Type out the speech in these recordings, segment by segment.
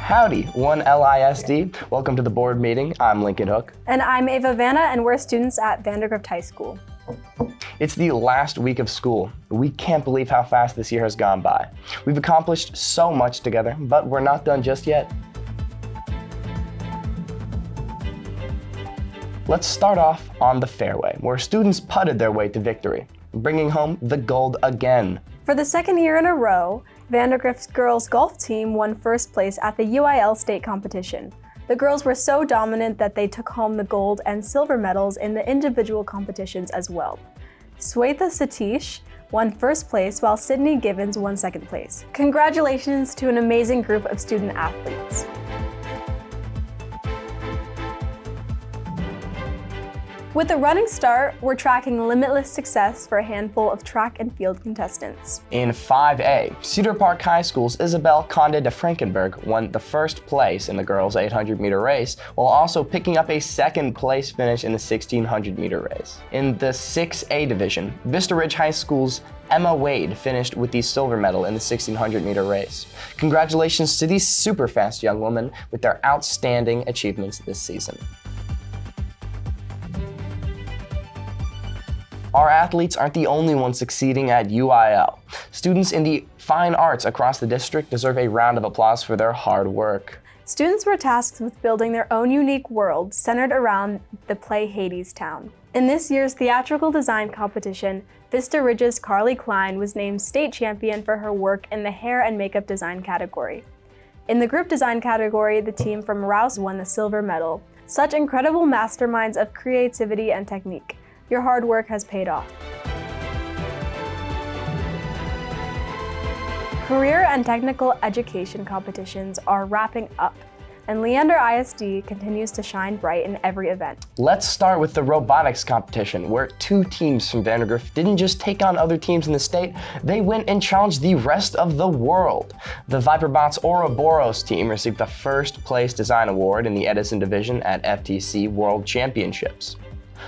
Howdy, 1LISD. Welcome to the board meeting. I'm Lincoln Hook. And I'm Ava Vanna, and we're students at Vandergrift High School. It's the last week of school. We can't believe how fast this year has gone by. We've accomplished so much together, but we're not done just yet. Let's start off on the fairway, where students putted their way to victory, bringing home the gold again. For the second year in a row, Vandergrift's girls golf team won first place at the UIL state competition. The girls were so dominant that they took home the gold and silver medals in the individual competitions as well. Swetha Satish won first place while Sydney Givens won second place. Congratulations to an amazing group of student athletes. With a running start, we're tracking limitless success for a handful of track and field contestants. In 5A, Cedar Park High School's Isabel Conde de Frankenberg won the first place in the girls' 800-meter race, while also picking up a second place finish in the 1600-meter race. In the 6A division, Vista Ridge High School's Emma Wade finished with the silver medal in the 1600-meter race. Congratulations to these super fast young women with their outstanding achievements this season. Our athletes aren't the only ones succeeding at UIL. Students in the fine arts across the district deserve a round of applause for their hard work. Students were tasked with building their own unique world centered around the play Hadestown. In this year's theatrical design competition, Vista Ridge's Carly Klein was named state champion for her work in the hair and makeup design category. In the group design category, the team from Rouse won the silver medal. Such incredible masterminds of creativity and technique. Your hard work has paid off. Career and technical education competitions are wrapping up, and Leander ISD continues to shine bright in every event. Let's start with the robotics competition, where two teams from Vandergrift didn't just take on other teams in the state, they went and challenged the rest of the world. The Viperbots Ouroboros team received the first place design award in the Edison division at FTC World Championships.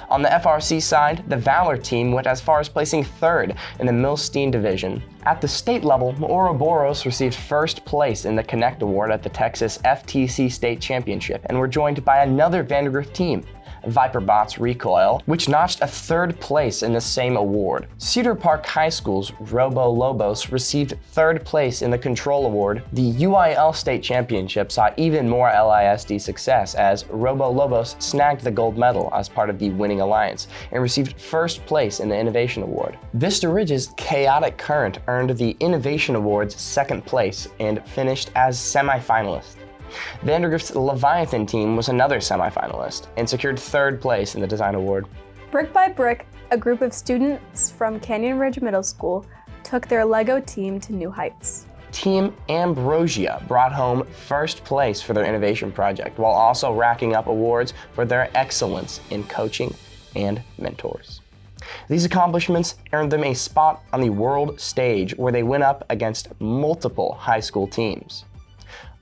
On the FRC side, the Valor team went as far as placing third in the Milstein division. At the state level, Ouroboros received first place in the Connect Award at the Texas FTC State Championship and were joined by another Vandergrift team, Viperbots Recoil, which notched a third place in the same award. Cedar Park High School's Robo Lobos received third place in the Control Award. The UIL State Championship saw even more LISD success as Robo Lobos snagged the gold medal as part of the winning alliance and received first place in the Innovation Award. Vista Ridge's Chaotic Current earned the Innovation Award's second place and finished as semifinalist. Vandergrift's Leviathan team was another semifinalist and secured third place in the Design Award. Brick by brick, a group of students from Canyon Ridge Middle School took their Lego team to new heights. Team Ambrosia brought home first place for their innovation project, while also racking up awards for their excellence in coaching and mentors. These accomplishments earned them a spot on the world stage where they went up against multiple high school teams.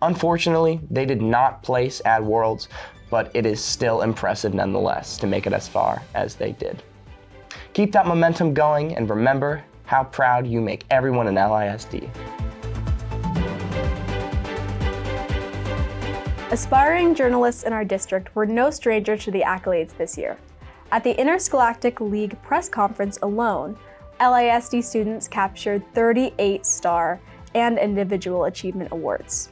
Unfortunately, they did not place at Worlds, but it is still impressive nonetheless to make it as far as they did. Keep that momentum going and remember how proud you make everyone in LISD. Aspiring journalists in our district were no stranger to the accolades this year. At the Interscholastic League press conference alone, LISD students captured 38 star and individual achievement awards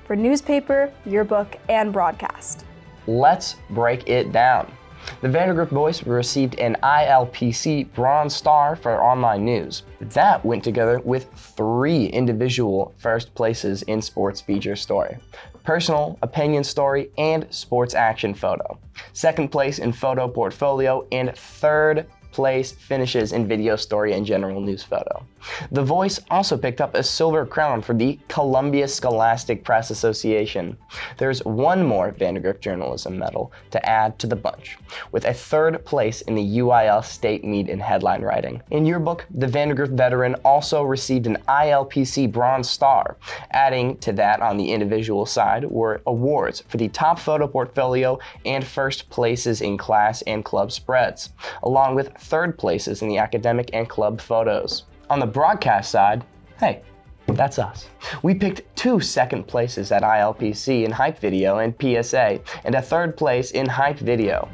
for newspaper, yearbook, and broadcast. Let's break it down. The Vandergrift boys received an ILPC Bronze Star for online news. That went together with 3 individual first places in Sports Feature Story, Personal Opinion Story, and Sports Action Photo. Second place in Photo Portfolio, and third place finishes in Video Story and General News Photo. The Voice also picked up a silver crown for the Columbia Scholastic Press Association. There's one more Vandergrift Journalism Medal to add to the bunch, with a third place in the UIL State Meet in headline writing. In yearbook, the Vandergrift veteran also received an ILPC Bronze Star. Adding to that on the individual side were awards for the top photo portfolio and first places in class and club spreads, along with third places in the academic and club photos. On the broadcast side, hey, That's us. We picked 2 second places at ILPC in Hype Video and PSA, and a 3rd place in Hype Video.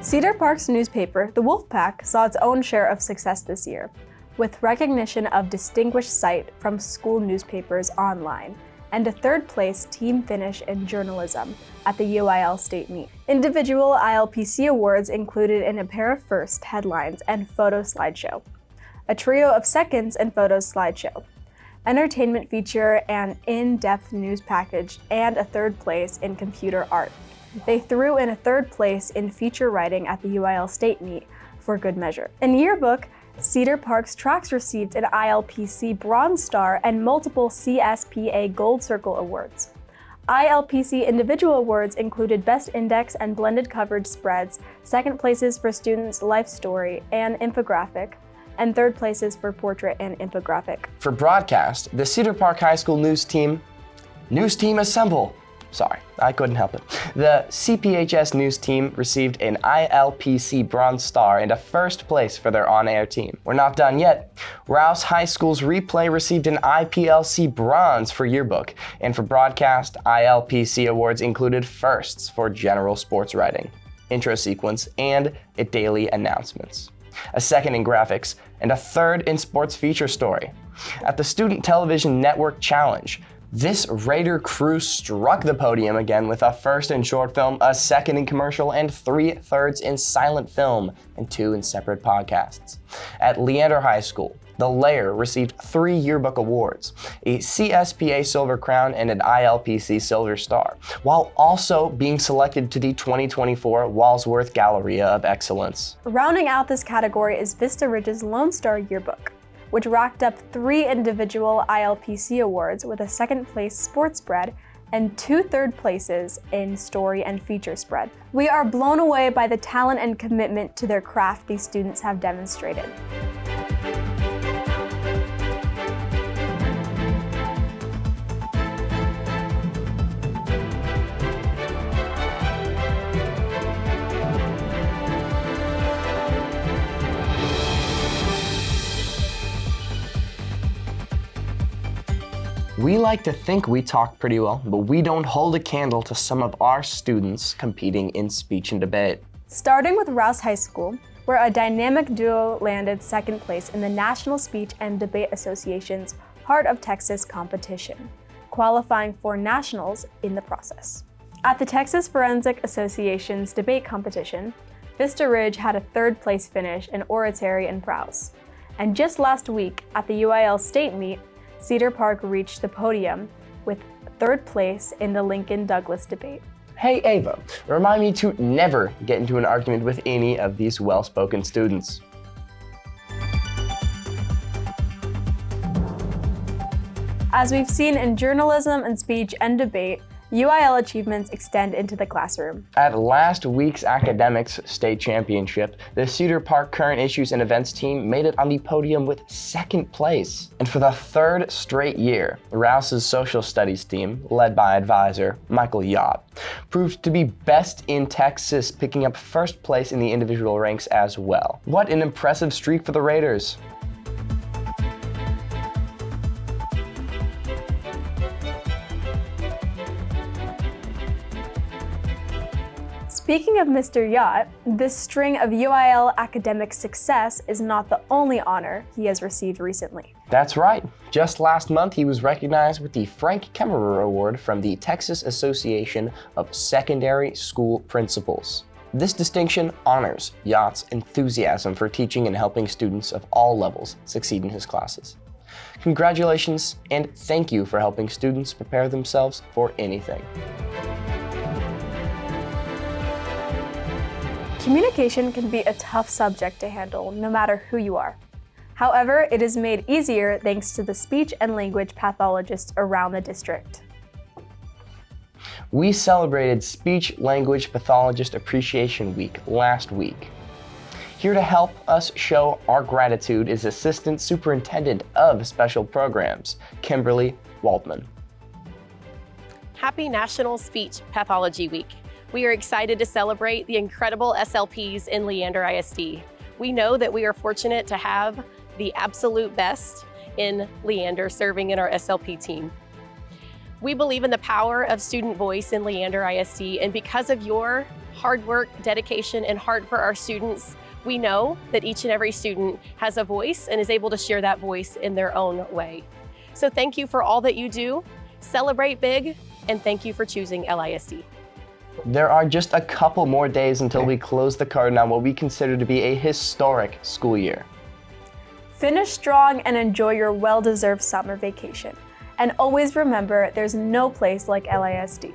Cedar Park's newspaper, The Wolfpack, saw its own share of success this year, with recognition of Distinguished Sight from school newspapers online, and a 3rd place team finish in journalism at the UIL state meet. Individual ILPC awards included in a pair of first headlines and photo slideshow, a trio of seconds and photos slideshow, entertainment feature, an in-depth news package, and a 3rd place in computer art. They threw in a 3rd place in feature writing at the UIL state meet for good measure. In yearbook, Cedar Park's tracks received an ILPC Bronze Star and multiple CSPA Gold Circle awards. ILPC individual awards included Best Index and Blended Coverage Spreads, 2nd places for Students' Life Story and Infographic, and 3rd places for Portrait and Infographic. For broadcast, the Cedar Park High School news team assemble! Sorry, I couldn't help it. The CPHS news team received an ILPC Bronze Star and a 1st place for their on-air team. We're not done yet. Rouse High School's replay received an IPLC Bronze for yearbook, and for broadcast, ILPC awards included firsts for general sports writing, intro sequence, and daily announcements, a 2nd in graphics, and a 3rd in sports feature story. At the Student Television Network Challenge, this Raider crew struck the podium again with a 1st in short film, a 2nd in commercial, and 3/3 in silent film, and 2 in separate podcasts. At Leander High School, the Lair received 3 yearbook awards, a CSPA Silver Crown and an ILPC Silver Star, while also being selected to the 2024 Walsworth Galleria of Excellence. Rounding out this category is Vista Ridge's Lone Star yearbook, which racked up 3 individual ILPC awards with a 2nd place sports spread and 2 3rd places in story and feature spread. We are blown away by the talent and commitment to their craft these students have demonstrated. We like to think we talk pretty well, but we don't hold a candle to some of our students competing in speech and debate. Starting with Rouse High School, where a dynamic duo landed 2nd place in the National Speech and Debate Association's Heart of Texas competition, qualifying for nationals in the process. At the Texas Forensic Association's debate competition, Vista Ridge had a 3rd place finish in oratory and prose. And just last week, at the UIL state meet, Cedar Park reached the podium with 3rd place in the Lincoln-Douglas debate. Hey Ava, remind me to never get into an argument with any of these well-spoken students. As we've seen in journalism and speech and debate, UIL achievements extend into the classroom. At last week's Academics State Championship, the Cedar Park Current Issues and Events team made it on the podium with 2nd place. And for the 3rd straight year, Rouse's Social Studies team, led by advisor Michael Yott, proved to be best in Texas, picking up 1st place in the individual ranks as well. What an impressive streak for the Raiders. Speaking of Mr. Yacht, this string of UIL academic success is not the only honor he has received recently. That's right. Just last month, he was recognized with the Frank Kemmerer Award from the Texas Association of Secondary School Principals. This distinction honors Yacht's enthusiasm for teaching and helping students of all levels succeed in his classes. Congratulations, and thank you for helping students prepare themselves for anything. Communication can be a tough subject to handle, no matter who you are. However, it is made easier thanks to the speech and language pathologists around the district. We celebrated Speech Language Pathologist Appreciation Week last week. Here to help us show our gratitude is Assistant Superintendent of Special Programs, Kimberly Waldman. Happy National Speech Pathology Week. We are excited to celebrate the incredible SLPs in Leander ISD. We know that we are fortunate to have the absolute best in Leander serving in our SLP team. We believe in the power of student voice in Leander ISD, and because of your hard work, dedication, and heart for our students, we know that each and every student has a voice and is able to share that voice in their own way. So thank you for all that you do, celebrate big, and thank you for choosing LISD. There are just a couple more days until we close the curtain on what we consider to be a historic school year. Finish strong and enjoy your well-deserved summer vacation. And always remember, there's no place like LISD.